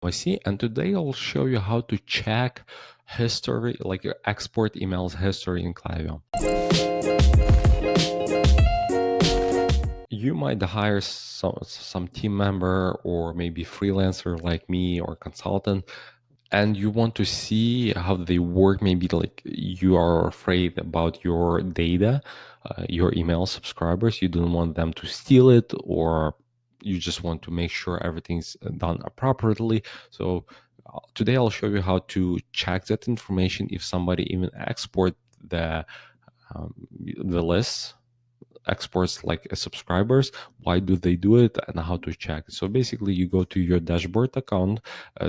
I see, and today I'll show you how to check history, like your export emails history in Klaviyo. You might hire some team member or maybe freelancer like me or consultant, and you want to see how they work. Maybe like you are afraid about your data, your email subscribers. You don't want them to steal it, or you just want to make sure everything's done appropriately. So today I'll show you how to check that information if somebody even export the lists, exports like subscribers. Why do they do it and how to check? So basically you go to your dashboard account,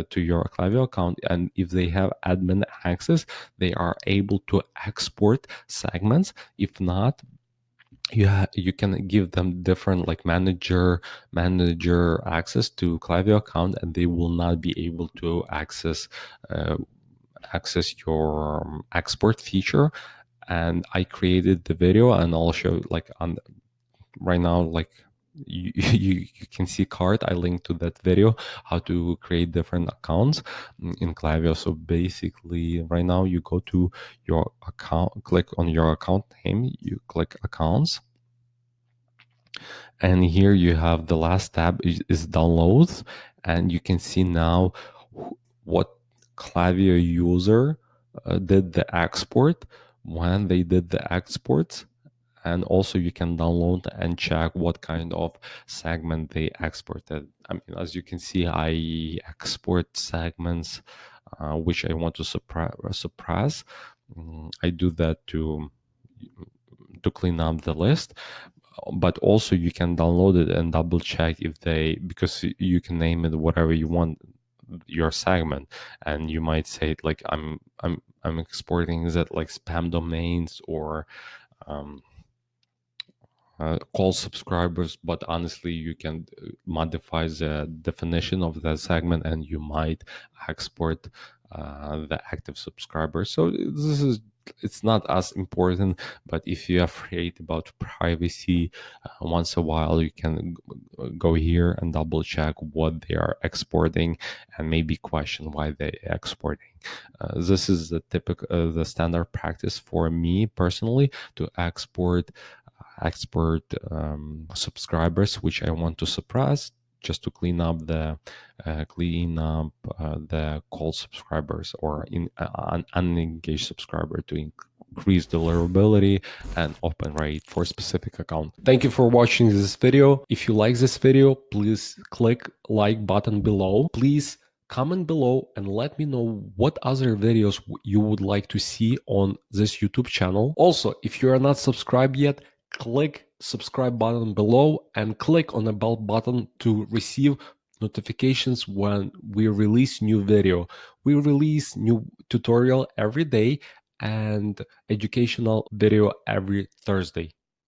to your Klaviyo account, and if they have admin access, they are able to export segments. If not, you can give them different like manager access to Klaviyo account, and they will not be able to access your export feature. And I created the video, and I'll show like on right now, like you can see card. I linked to that video how to create different accounts in Klaviyo. So basically right now you go to your account, click on your account name, you click accounts, and here you have the last tab is downloads, and you can see now what Klaviyo user did the export, when they did the exports, and also you can download and check what kind of segment they exported. I mean, as you can see, I export segments which I want to suppress. I do that to clean up the list, but also you can download it and double check if they, because you can name it whatever you want, your segment, and you might say it like I'm exporting that like spam domains or call subscribers, but honestly you can modify the definition of that segment and you might export the active subscribers. So it's not as important, but if you're afraid about privacy, once a while you can go here and double check what they are exporting and maybe question why they're exporting. This is the typical the standard practice for me personally, to export subscribers which I want to suppress, just to clean up the call subscribers or unengaged subscriber, to increase deliverability and open rate for specific account. Thank you for watching this video. If you like this video, please click like button below. Please comment below and let me know what other videos you would like to see on this YouTube channel. Also, if you are not subscribed yet, click subscribe button below and click on the bell button to receive notifications when we release new video. We release new tutorial every day and educational video every Thursday.